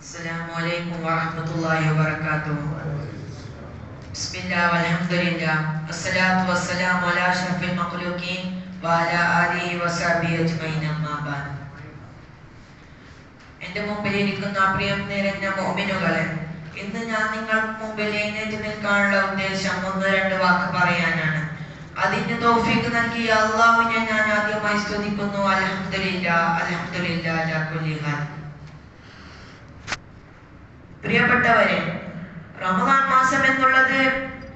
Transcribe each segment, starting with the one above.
Assalamualaikum warahmatullahi wabarakatuh. Bismillah walhamdulillah. Assalatu wassalamu ala asyrafil makhluqin wa ala alihi wa sahbihi ajma'in, amma ba'd. എൻ്റെ മുമ്പിലിരിക്കുന്ന പ്രിയം നിറഞ്ഞ മുഅ്മിനുകളെ, ഇന്ന് ഞാൻ നിങ്ങൾക്ക് മുമ്പിൽ എഴുന്നേറ്റ് നിൽക്കാനുള്ള ഉദ്ദേശം ഒന്ന് രണ്ട് വാക്ക് പറയാനാണ്. അതിന് തൗഫീഖ് നൽകിയ അല്ലാഹുവിനെ ഞാൻ ആദ്യമായി സ്തുതിക്കുന്നു. അൽഹംദുലില്ലാഹ് അൽഹംദുലില്ലാഹ് അലാ കുല്ലി ഹാൽ. പ്രിയപ്പെട്ടവരെ, റമദാൻ മാസം എന്നുള്ളത്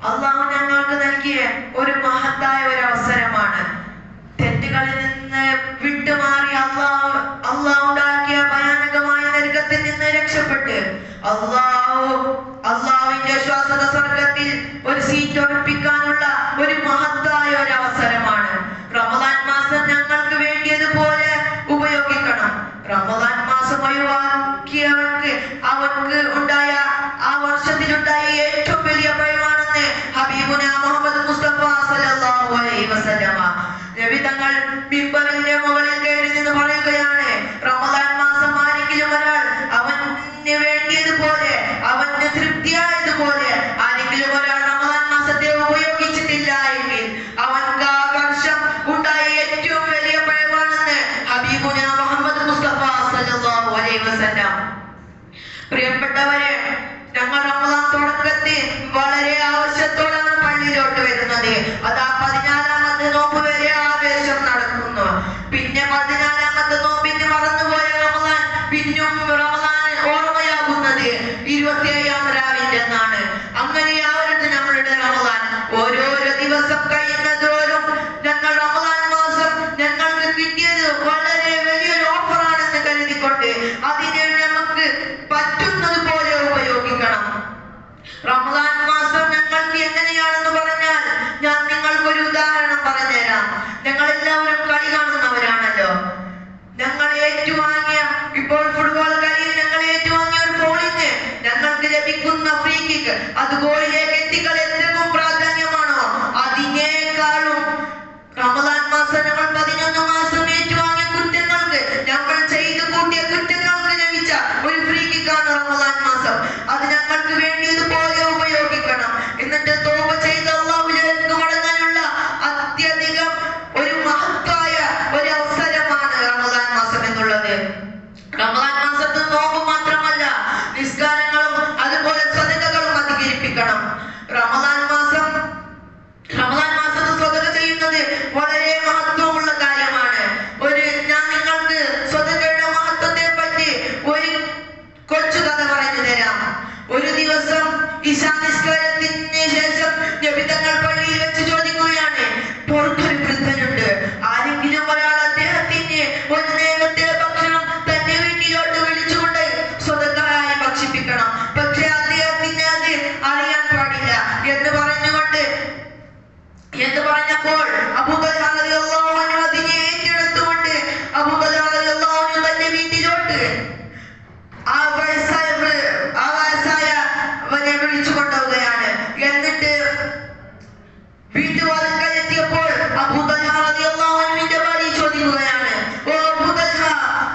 അള്ളാഹു ഞങ്ങൾക്ക് നൽകിയ ഒരു മഹത്തായ ഒരു അവസരമാണ്. തെറ്റുകളിൽ നിന്ന് വിട്ടുമാറി അള്ളാഹു ഉണ്ടാക്കിയ ഭയാനകമായ നരകത്തിൽ നിന്ന് രക്ഷപ്പെട്ട് അള്ളാഹുവിന്റെ ശ്വാസത സ്വർഗത്തിൽ ഒരു സീറ്റ് ഉറപ്പിക്കാനുള്ള ഒരു മഹത്തായ ഒരു അവസരമാണ്. റമദാൻ മാസം ഞങ്ങൾക്ക് വേണ്ടിയതുപോലെ ഉപയോഗിക്കണം. റമദാൻ മാസം ഒഴിവാക്കിയവർക്ക് അവർക്ക് ഉണ്ടായ ആ വർഷത്തിലുണ്ടായ ഏറ്റവും വലിയ ഭയമാണെന്ന് ഹബീബുന മുഹമ്മദ് മുസ്തഫ സല്ലല്ലാഹു അലൈഹി വസല്ലമ നബി തങ്ങൾ മിമ്പറിന്റെ മുകളിൽ കയറി നിന്ന് പറയുകയാണ്, റമദാൻ മാസം ആരെങ്കിലും ഒരാൾ അവന് വേണ്ടിയതുപോലെ അവന് തൃപ്തിയായതുപോലെ ആരെങ്കിലും ഒരാൾ റമദാൻ മാസത്തെ ഉപയോഗിച്ചിട്ടില്ല എങ്കിൽ അവൻക്ക് ആ വർഷം ഉണ്ടായ ഏറ്റവും വലിയ ഭയമാണെന്ന് ഹബീബുന മുഹമ്മദ് മുസ്തഫ സല്ലല്ലാഹു അലൈഹി വസല്ലം. പ്രിയപ്പെട്ടവരെ, ഞങ്ങൾ റമദാൻ തുടക്കത്തിൽ വളരെ ആവശ്യത്തോടാണ് പള്ളിയിലോട്ട് വരുന്നത്. അതാ 14ാമത്തെ നോമ്പ് വരെ ആവേശം നടക്കുന്നു. പിന്നെ 14ാമത്തെ നോമ്പിന് മറന്നുപോയ റമദാൻ പിന്നും റമദാൻ ഓർമ്മയാകുന്നത് 27ാം രാവിന്റെ എന്നാണ്. അങ്ങനെയാവരുത് നമ്മളുടെ റമദാൻ. ഓരോരോ ദിവസം കഴിയുന്നതോറും ഞങ്ങൾ റമദാൻ മാസം ഞങ്ങൾക്ക് കിട്ടിയത് വളരെ വലിയൊരു ഓഫറാണെന്ന് കരുതിക്കൊണ്ട് അതിനെ നമുക്ക് പറ്റുന്നത് പോലെ ഉപയോഗിക്കണം. റമദാൻ മാസം ഞങ്ങൾക്ക് എങ്ങനെയാണെന്ന് പറഞ്ഞാൽ ഞാൻ നിങ്ങൾക്കൊരു ഉദാഹരണം പറഞ്ഞുതരാം. ഞങ്ങൾ എല്ലാവരും കളി കാണുന്നവരാണല്ലോ. ഞങ്ങൾ ഏറ്റുവാങ്ങിയ ഇപ്പോൾ ഫുട്ബോൾ കളിയിൽ ഞങ്ങൾ ഏറ്റുവാങ്ങിയ ഒരു ബോളിന് ഞങ്ങൾക്ക് ലഭിക്കുന്ന ഫ്രീ കിക്ക് അത് ഗോളിലേക്ക് എത്തിക്കൽ എത്രയും പ്രാധാന്യമാണോ അതിനേക്കാളും റമദാൻ മാസം ഞങ്ങൾ 11 മാസം ഏറ്റുവാങ്ങിയ കുറ്റങ്ങൾക്ക് ഞങ്ങൾ ചെയ്തു കൂട്ടിയ കുറ്റങ്ങൾക്ക് ലഭിച്ച ഒരു ഫ്രീ കിക്കാണ് റമദാൻ മാസം. അത് ഞങ്ങൾക്ക് വേണ്ടിയതുപോലെ ഉപയോഗിക്കണം. എന്നിട്ട് തൗബ ചെയ്ത് അല്ലാഹുവിലേക്ക് മടങ്ങാനുള്ള അത്യധികം ഒരു മഹത്തായ ഒരു അവസരമാണ് റമദാൻ മാസം എന്നുള്ളത്. റമദാൻ മാസത്തിൽ നോമ്പ് മാത്രമല്ല, നിസ്കാരങ്ങളും അതുപോലെ സദഖകളും അധികരിപ്പിക്കണം. റമദാൻ മാസത്തിൽ സദഖ ചെയ്യുന്നത് വളരെ മഹത്വമുള്ള കാര്യമാണ്. ഞാൻ നിങ്ങൾക്ക് സദഖയുടെ മഹത്വത്തെ പറ്റി ഒരു കൊച്ചു കഥ പറഞ്ഞു തരാം. ഒരു ദിവസം ഇശാ നിസ്കാരത്തിന് ശേഷം നബി തങ്ങൾ പള്ളിയിൽ വെച്ച് ചോദിക്കുകയാണ്, പുറത്തൊരു വൃദ്ധനുണ്ട്, ആരെങ്കിലും ഒരാൾ അദ്ദേഹത്തിന് ഒരു നേരത്തെ ഭക്ഷണം തന്റെ വീട്ടിലോട്ട് വിളിച്ചുകൊണ്ട് സ്വതന്ത്രമായി ഭക്ഷിപ്പിക്കണം, പക്ഷെ അദ്ദേഹത്തിന് അത് അറിയാൻ പാടില്ല എന്ന് പറഞ്ഞപ്പോൾ അബൂ തൽഹ റളിയല്ലാഹു അൻഹു അതിനെ ഏറ്റെടുത്തുകൊണ്ട് അബൂ തൽഹ റളിയല്ലാഹു അൻഹു തന്റെ വീട്ടിലോട്ട് ആ വയസ്സായവനെ വിളിച്ചു കൊണ്ടുപോവുകയാണ്. എന്നിട്ട് വീട്ടുവാതിൽക്കൽ എത്തിയപ്പോൾ അബൂ തൽഹ റളിയല്ലാഹു അൻഹുവിന്റെ ഭാര്യ ചോദിക്കുകയാണ്, ഓ അബൂ തൽഹ,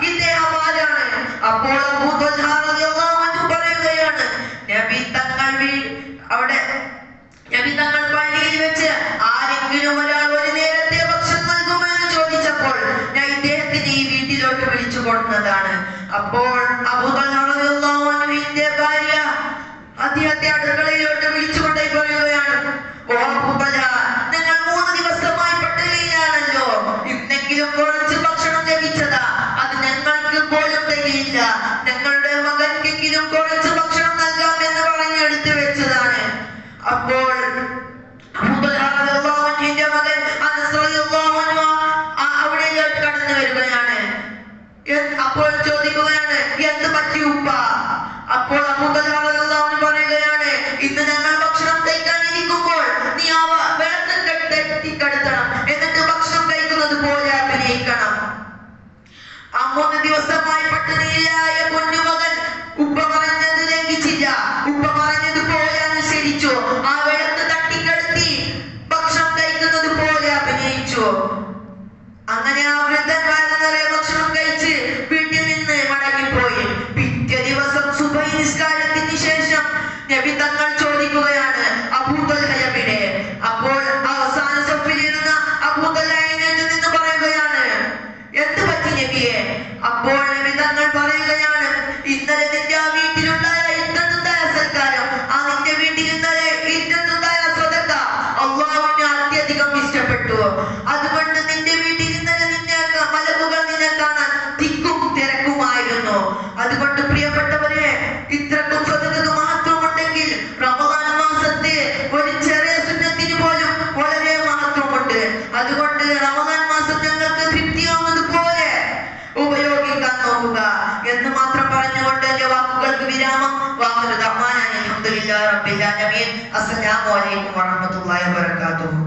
ഇദ്ദേഹം ആരാണ്? അപ്പോൾ അബൂ തൽഹ റളിയല്ലാഹു അൻഹു പറയുകയാണ്, നബി തങ്ങൾ പള്ളിയിൽ വെച്ച് ആരെങ്കിലും ഒരാൾ ഒരു നേരത്തെ ഭക്ഷണം നൽകുമോ എന്ന് ചോദിച്ചപ്പോൾ ഞാൻ ഇദ്ദേഹത്തിന് ഈ വീട്ടിലോട്ട് വിളിച്ചു കൊടുക്കുന്നതാണ്. അപ്പോൾ അബൂ തൽഹ റളിയല്ലാഹു അൻഹുവിന്റെ ഭാര്യ അദ്ദേഹത്തെ അടുക്കളയിലോട്ട് വിളിച്ചുകൊണ്ട് പറയുകയാണ്, ഓ അബൂ തൽഹ, നിങ്ങൾ 3 ദിവസമായി പട്ടിണിയിലാണല്ലോ, ഇന്നെങ്കിലും കുറച്ച് ഭക്ഷണം ലഭിച്ചതാ, അത് ഞങ്ങൾക്ക് പോലും തികയില്ല, ഞങ്ങളുടെ മകൻക്കെങ്കിലും കുറച്ച് ഭക്ഷണം നൽകാം എന്ന് പറഞ്ഞ് എടുത്തു വെച്ചതാണ്. അപ്പോൾ അബൂ തൽഹ റളിയല്ലാഹു അൻഹുവിന്റെ മകൻ അനസ് റളിയല്ലാഹു അൻഹു അവിടേക്ക് കടന്നു വരികയാണ്. അപ്പോൾ ചോദിക്കുകയാണ്, എന്ത് പറ്റി ഉപ്പ? അപ്പോൾ അബൂ തൽഹ റളിയല്ലാഹു അൻഹു പറയുകയാണ്, ഇന്ന് ഞങ്ങൾ ഭക്ഷണം കഴിക്കാനിരിക്കുമ്പോൾ നീ ആ വെള്ളത്തിൽ കെട്ടിക്കിടത്തണം, എന്നിട്ട് ഭക്ഷണം കഴിക്കുന്നത് പോലെ അഭിനയിക്കണം. ആ 3 ദിവസമായി പട്ടിണിയിലായ കുഞ്ഞുമകൻ ഉപ്പ പറഞ്ഞത് ലംഘിച്ചില്ല, ഉപ്പ പറഞ്ഞതുപോലെ അനുസരിച്ചു. ആ വെള്ളത്ത് തട്ടിക്കെടുത്തി ഭക്ഷണം കഴിക്കുന്നത് പോലെ അഭിനയിച്ചു. അങ്ങനെ ആ വൃദ്ധൻ വയറ് നിറയെ ഭക്ഷണം കഴിച്ച് വീട്ടിൽ നിന്ന് മടങ്ങിപ്പോയി. പിറ്റേ ദിവസം അപ്പോൾ നബി തങ്ങൾ പറയുകയാണ്, ഇന്നലെ നിന്റെ ആ വീട്ടിലുണ്ടായ ഇന്നത്തുണ്ടായ സൽക്കാരം, ആ നിന്റെ വീട്ടിൽ ഇന്നലെ ഇന്നത്തുണ്ടായ സ്വതക്ക അള്ളാഹുവിന് അത്യധികം ഇഷ്ടപ്പെട്ടു. അതുകൊണ്ട് നിന്റെ വീട്ടിൽ ഇന്നലെ നിന്നെ മലക്കുകൾ നിന്നെ കാണാൻ തിക്കും തിരക്കുമായിരുന്നു. അതുകൊണ്ട് പ്രിയപ്പെട്ടവരെ, ഇത്രക്കും സ്വതക്ക മാത്രമുണ്ടെങ്കിൽ റമദാൻ മാസത്തെ ഒരു ചെറിയ സുന്നത്തിന് പോലും വളരെ മഹത്വമുണ്ട്. അതുകൊണ്ട് റമദാൻ മാസം ഞങ്ങൾക്ക് തൃപ്തിയാവുന്നതുപോലെ ഉപയോഗിക്കാൻ നോക്കുക എന്ന് മാത്രം പറഞ്ഞുകൊണ്ട് എന്റെ വാക്കുകൾക്ക് വിരാമം. അസ്സലാമു അലൈക്കും വറഹ്മത്തുള്ളാഹി വബറകാതുഹു.